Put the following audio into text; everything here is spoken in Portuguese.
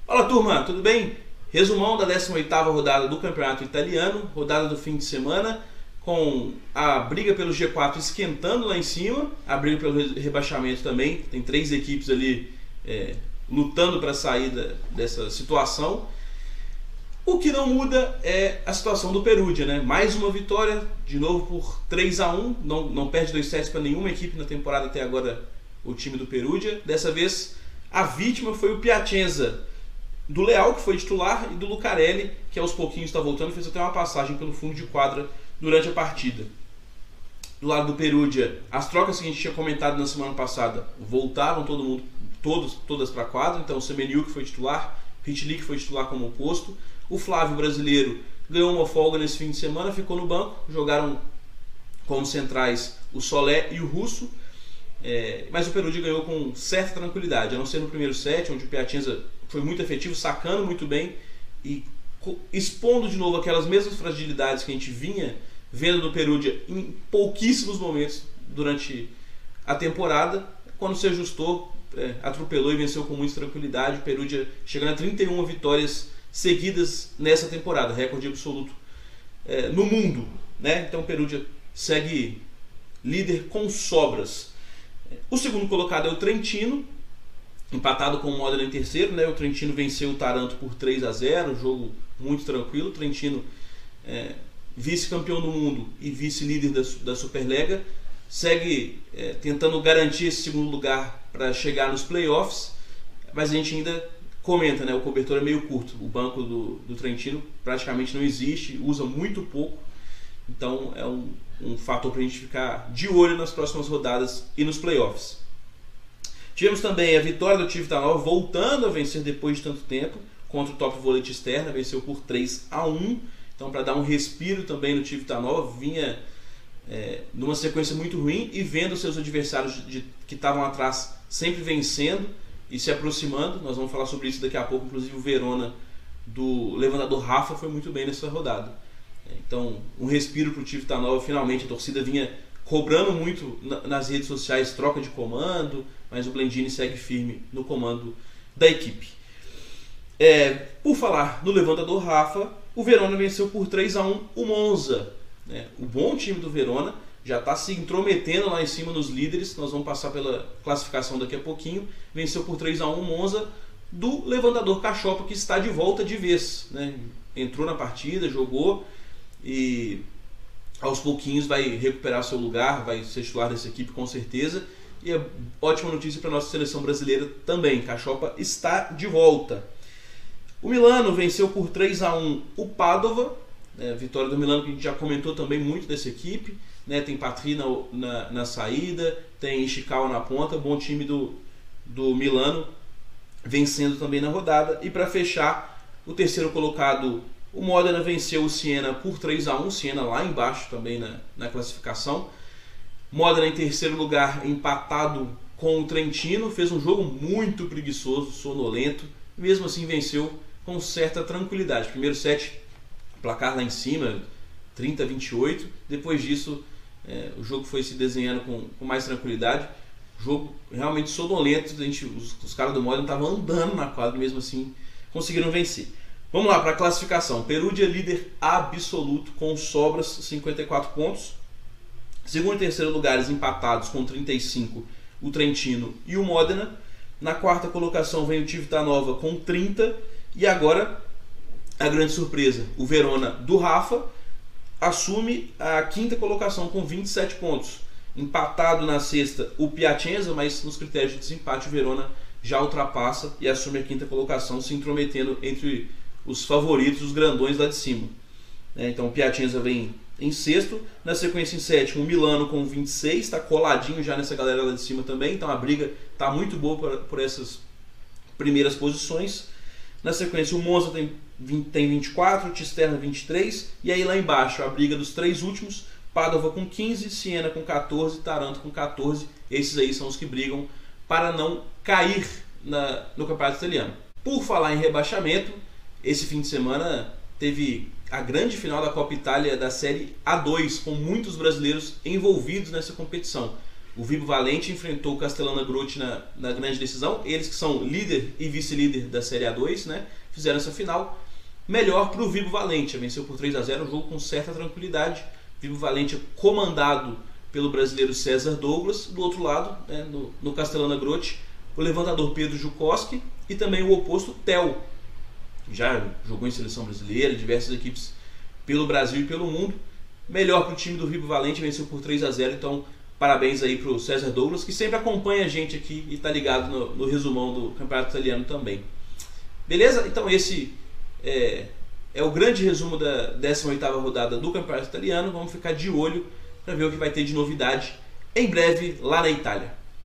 Fala turma, tudo bem? Resumão da 18ª rodada do Campeonato Italiano, rodada do fim de semana, com a briga pelo G4 esquentando lá em cima, a briga pelo rebaixamento também, tem 3 equipes ali lutando para sair dessa situação. O que não muda é a situação do Perugia, né? Mais uma vitória, de novo por 3-1, não perde 2 sets para nenhuma equipe na temporada até agora, o time do Perugia. Dessa vez a vítima foi o Piacenza, do Leal, que foi titular, e do Lucarelli, que aos pouquinhos está voltando, fez até uma passagem pelo fundo de quadra durante a partida. Do lado do Perugia, as trocas que a gente tinha comentado na semana passada voltaram todas para a quadra. Então o Semeniuk que foi titular, Hitli que foi titular como oposto, o Flávio brasileiro ganhou uma folga nesse fim de semana, ficou no banco, jogaram como centrais o Solé e o Russo, mas o Perugia ganhou com certa tranquilidade, a não ser no primeiro set, onde o Piacenza foi muito efetivo, sacando muito bem e expondo de novo aquelas mesmas fragilidades que a gente vinha vendo do Perugia em pouquíssimos momentos durante a temporada. Quando se ajustou, atropelou e venceu com muita tranquilidade. O Perugia chegando a 31 vitórias seguidas nessa temporada, recorde absoluto no mundo, né? Então o Perugia segue líder com sobras. O segundo colocado é o Trentino, empatado com o Modena em terceiro, né? O Trentino venceu o Taranto por 3-0, jogo muito tranquilo. O Trentino, vice-campeão do mundo e vice-líder da Superlega, segue tentando garantir esse segundo lugar para chegar nos playoffs, mas a gente ainda comenta, né? O cobertor é meio curto, o banco do Trentino praticamente não existe, usa muito pouco, então é um fator para a gente ficar de olho nas próximas rodadas e nos playoffs. Tivemos também a vitória do Civitanova voltando a vencer depois de tanto tempo contra o Top Volete Externa, venceu por 3-1. Então, para dar um respiro também no Civitanova, vinha numa sequência muito ruim e vendo seus adversários que estavam atrás sempre vencendo e se aproximando. Nós vamos falar sobre isso daqui a pouco. Inclusive o Verona do levantador Rafa foi muito bem nessa rodada. Então, um respiro para o Civitanova. Finalmente a torcida vinha cobrando muito nas redes sociais troca de comando, mas o Blendini segue firme no comando da equipe. Por falar no levantador Rafa, o Verona venceu por 3-1 o Monza, né? O bom time do Verona já está se intrometendo lá em cima nos líderes. Nós vamos passar pela classificação daqui a pouquinho. Venceu por 3-1 o Monza do levantador Cachopa, que está de volta de vez, né? Entrou na partida, jogou e aos pouquinhos vai recuperar seu lugar, vai ser titular dessa equipe com certeza. E é ótima notícia para a nossa seleção brasileira também, Cachopa está de volta. O Milano venceu por 3-1 o Padova, vitória do Milano que a gente já comentou também muito dessa equipe, né? Tem Patry na saída, tem Ishikawa na ponta, bom time do Milano vencendo também na rodada. E para fechar, o terceiro colocado, o Modena venceu o Siena por 3-1, Siena lá embaixo também na classificação. Modena em terceiro lugar, empatado com o Trentino, fez um jogo muito preguiçoso, sonolento, mesmo assim venceu com certa tranquilidade. Primeiro set, placar lá em cima, 30-28, depois disso o jogo foi se desenhando com mais tranquilidade. Jogo realmente sonolento, os caras do Modena estavam andando na quadra, mesmo assim conseguiram vencer. Vamos lá para a classificação. Perugia líder absoluto com sobras, 54 pontos. Segundo e terceiro lugares empatados com 35, o Trentino e o Modena. Na quarta colocação vem o Civitanova com 30. E agora a grande surpresa, o Verona do Rafa assume a quinta colocação com 27 pontos. Empatado na sexta o Piacenza, mas nos critérios de desempate o Verona já ultrapassa e assume a quinta colocação, se intrometendo entre os favoritos, os grandões lá de cima. Então o Piacenza vem em sexto, na sequência em sétimo o Milano com 26, está coladinho já nessa galera lá de cima também, então a briga está muito boa por essas primeiras posições. Na sequência o Monza tem 24, o Cisterna 23, e aí lá embaixo a briga dos 3 últimos, Padova com 15, Siena com 14, Taranto com 14, esses aí são os que brigam para não cair no campeonato italiano. Por falar em rebaixamento, esse fim de semana teve a grande final da Copa Itália da Série A2, com muitos brasileiros envolvidos nessa competição. O Vibo Valente enfrentou o Castellana Grotte na grande decisão. Eles que são líder e vice-líder da Série A2, né, fizeram essa final. Melhor para o Vibo Valente, venceu por 3-0, um jogo com certa tranquilidade. Vibo Valente comandado pelo brasileiro César Douglas. Do outro lado, né, no Castellana Grotte, o levantador Pedro Jukoski e também o oposto Theo. Já jogou em seleção brasileira, diversas equipes pelo Brasil e pelo mundo. Melhor para o time do Vibo Valente, venceu por 3-0, então parabéns aí para o César Douglas, que sempre acompanha a gente aqui e está ligado no resumão do Campeonato Italiano também. Beleza? Então esse é o grande resumo da 18ª rodada do Campeonato Italiano. Vamos ficar de olho para ver o que vai ter de novidade em breve lá na Itália.